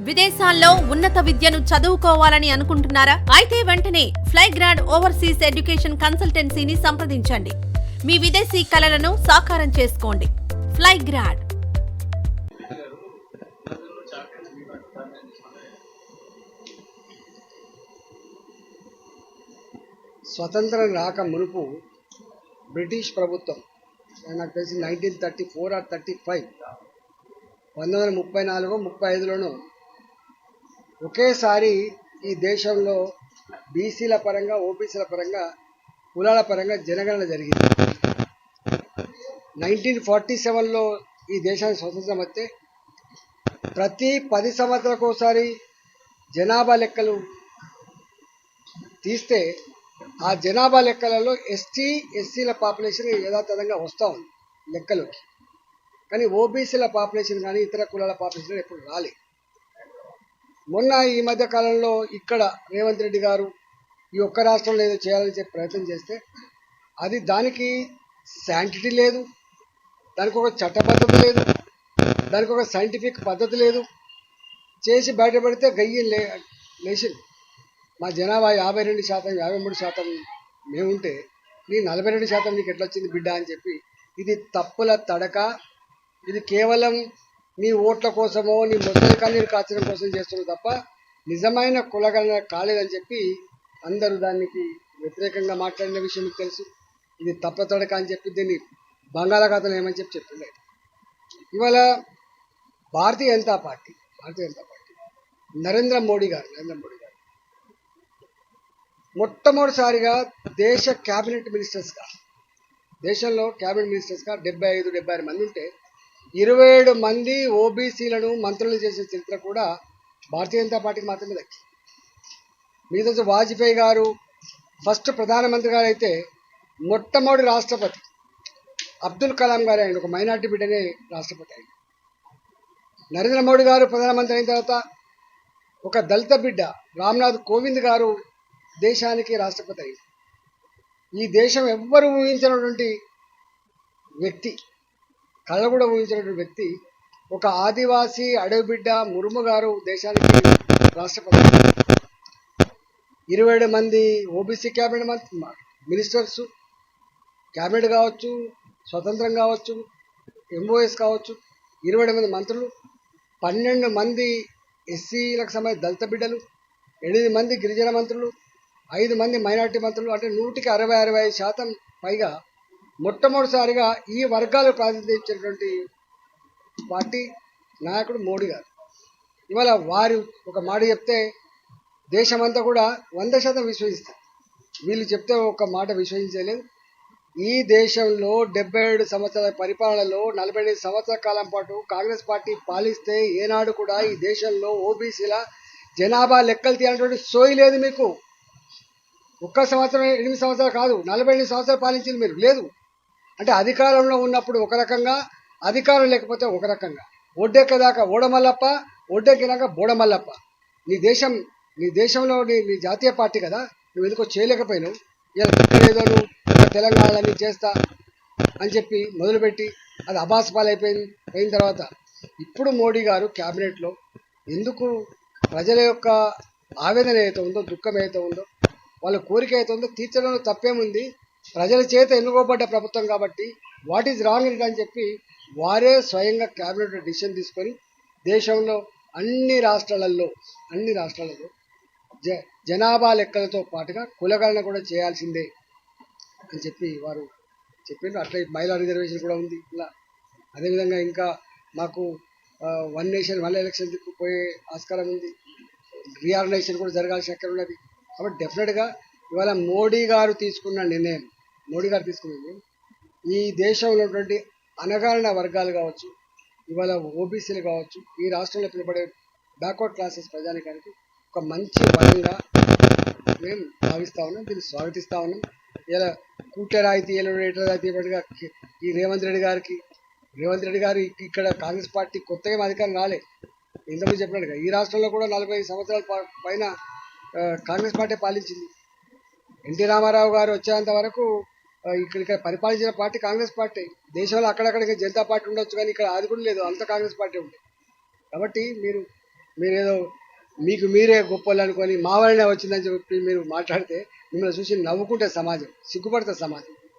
విదేశాల్లో ఉన్నత విద్యను చదువుకోవాలని అనుకుంటున్నారా? అయితే వెంటనే ఫ్లైగ్రాడ్ ఓవర్సీస్ ఎడ్యుకేషన్ కన్సల్టెన్సీని సంప్రదించండి. మీ విదేశీ కలలను సాకారం చేసుకోండి. ఫ్లైగ్రాడ్. స్వతంత్రం రాక మునుపు బ్రిటిష్ ప్రభుత్వం, నాకు తెలిసి 1934 ఆర్ 35, 1934-35లోనూ ఒకేసారి ఈ దేశంలో బీసీల పరంగా, ఓబీసీల పరంగా, కులాల పరంగా జనగణన జరిగింది. 1947లో ఈ దేశానికి స్వతంత్రం వస్తే ప్రతి 10 సంవత్సరాలకు ఒకసారి జనాభా లెక్కలు తీస్తే ఆ జనాభా లెక్కలలో ఎస్సీల పాపులేషన్ యథాతథంగా వస్తూ ఉంది లెక్కలోకి. కానీ ఓబీసీల పాపులేషన్ కానీ ఇతర కులాల పాపులేషన్ ఎప్పుడు రాలేదు. మొన్న ఈ మధ్య కాలంలో ఇక్కడ రేవంత్ రెడ్డి గారు ఈ ఒక్క రాష్ట్రంలో ఏదో చేయాలని చెప్పి ప్రయత్నం చేస్తే దానికి శాంటిటీ లేదు, దానికి ఒక చట్టబద్ధత లేదు, దానికి ఒక సైంటిఫిక్ పద్ధతి లేదు. చేసి బయటపడితే గయ్యి లేచింది. మా జనాభా 52%, 53% మేముంటే నీ 42% నీకు ఎట్లా వచ్చింది బిడ్డ అని చెప్పి, ఇది తప్పుల తడక. ఇది కేవలం నీ ఓట్ల కోసమో నీ ముసలి కన్నీరు కాచడం కోసం చేస్తున్నారు తప్ప నిజమైన కులగణన కాలేదని చెప్పి అందరూ దానికి వ్యతిరేకంగా మాట్లాడిన విషయం మీకు తెలుసు. ఇది తప్పుల తడక అని చెప్పి దీన్ని బంగాళాఖాతంలో ఏమని చెప్పిండే. ఇవాళ భారతీయ జనతా పార్టీ నరేంద్ర మోడీ గారు మొట్టమొదటిసారిగా దేశంలో క్యాబినెట్ మినిస్టర్స్గా 75-76 మంది ఉంటే 27 మంది ఓబీసీలను మంత్రులు చేసే చరిత్ర కూడా భారతీయ జనతా పార్టీకి మాత్రమే దక్కింది. మీద వాజ్పేయి గారు ఫస్ట్ ప్రధానమంత్రి గారు అయితే మొట్టమొదటి రాష్ట్రపతి అబ్దుల్ కలాం గారు ఆయన ఒక మైనార్టీ బిడ్డనే రాష్ట్రపతి అయింది. నరేంద్ర మోడీ గారు ప్రధానమంత్రి అయిన తర్వాత ఒక దళిత బిడ్డ రామ్నాథ్ కోవింద్ గారు దేశానికి రాష్ట్రపతి అయింది. ఈ దేశం ఎవ్వరు ఊహించినటువంటి వ్యక్తి, కళ కూడా ఊహించినటువంటి వ్యక్తి, ఒక ఆదివాసీ అడవి బిడ్డ ముర్ము గారు దేశానికి రాష్ట్రపతి. 27 మంది ఓబీసీ క్యాబినెట్ మినిస్టర్స్, క్యాబినెట్ కావచ్చు, స్వతంత్రం కావచ్చు, ఎంఓఎస్ కావచ్చు, 20 మంది మంత్రులు, 12 మంది ఎస్సీలకు సంబంధించిన దళిత బిడ్డలు, 8 మంది గిరిజన మంత్రులు, 5 మంది మైనార్టీ మంత్రులు, అంటే 100కి 60-65% పైగా మొట్టమొదటిసారిగా ఈ వర్గాలు ప్రాతినిధించినటువంటి పార్టీ నాయకుడు మోడీ గారు. ఇవాళ వారు ఒక మాట చెప్తే దేశమంతా కూడా 100% విశ్వసిస్తారు. వీళ్ళు చెప్తే ఒక మాట విశ్వసించలేదు. ఈ దేశంలో 77 సంవత్సరాల పరిపాలనలో 45 సంవత్సరాల కాలం పాటు కాంగ్రెస్ పార్టీ పాలిస్తే ఏనాడు కూడా ఈ దేశంలో ఓబీసీల జనాభా లెక్కలు తీయాలన్నటువంటి సోయి లేదు మీకు. ఒక్క సంవత్సరం 8 సంవత్సరాలు కాదు, 48 సంవత్సరాలు పాలించింది మీరు. లేదు అంటే అధికారంలో ఉన్నప్పుడు ఒక రకంగా, అధికారం లేకపోతే ఒక రకంగా. ఒడ్డెక్కదాకా ఓడమల్లప్ప, ఒడ్డెక్కినాక బోడమల్లప్ప. నీ దేశంలో నీ జాతీయ పార్టీ కదా, నువ్వు ఎందుకో చేయలేకపోయినావు. ఇలా ఏదో నువ్వు తెలంగాణని చేస్తా అని చెప్పి మొదలుపెట్టి అది అబాస్ పాలైపోయిన తర్వాత ఇప్పుడు మోడీ గారు క్యాబినెట్లో ఎందుకు ప్రజల యొక్క ఆవేదన ఏదైతే ఉందో, దుఃఖం ఏదైతే ఉందో, వాళ్ళ కోరిక అయితే ఉందో తీర్చడంలో తప్పేముంది. ప్రజల చేత ఎన్నుకోబడ్డ ప్రభుత్వం కాబట్టి వాట్ ఈజ్ రాంగ్ ఇట్ అని చెప్పి వారే స్వయంగా క్యాబినెట్లో డిసిషన్ తీసుకొని దేశంలో అన్ని రాష్ట్రాలలో జనాభా లెక్కలతో పాటుగా కులగణన కూడా చేయాల్సిందే అని చెప్పి వారు చెప్పిండ్రు. అట్లా మహిళా రిజర్వేషన్ కూడా ఉంది. ఇలా అదేవిధంగా ఇంకా మాకు 1 నేషన్ 1 ఎలక్షన్ పోయే ఆస్కారం ఉంది. రీఆర్గనైజేషన్ కూడా జరగాల్సిన అక్కడ ఉన్నది. కాబట్టి డెఫినెట్గా ఇవాళ మోడీ గారు తీసుకున్న నిర్ణయం, ఈ దేశంలో ఉన్నటువంటి అణగారిన వర్గాలు కావచ్చు, ఇవాళ ఓబీసీలు కావచ్చు, ఈ రాష్ట్రంలో పిలువబడే బ్యాక్వర్డ్ క్లాసెస్ ప్రజానికానికి ఒక మంచి వరంగా మేము భావిస్తూ ఉన్నాం. దీన్ని స్వాగతిస్తూ ఉన్నాం. ఇలా కూట్ల రాయితీ, రేట్ల రాయితీ ఇవ్వడుగా ఈ రేవంత్ రెడ్డి గారు ఇక్కడ కాంగ్రెస్ పార్టీ కొత్తగా అధికారం రాలే. ఇంతకుముందు చెప్పినట్టుగా ఈ రాష్ట్రంలో కూడా 45 సంవత్సరాల పైన కాంగ్రెస్ పార్టీ పాలించింది. ఎన్టీ రామారావు గారు వచ్చేంత వరకు ఇక్కడ పరిపాలించిన పార్టీ కాంగ్రెస్ పార్టీ. దేశంలో అక్కడక్కడ జనతా పార్టీ ఉండొచ్చు, కానీ ఇక్కడ అది కూడా లేదు, అంత కాంగ్రెస్ పార్టీ ఉంది. కాబట్టి మీరు మీరేదో మీకు మీరే గొప్పలు అనుకొని మా వల్లనే వచ్చిందని చెప్పి మీరు మాట్లాడితే మిమ్మల్ని చూసి నవ్వుకుంటే సమాజం, సిగ్గుపడుతుంది సమాజం.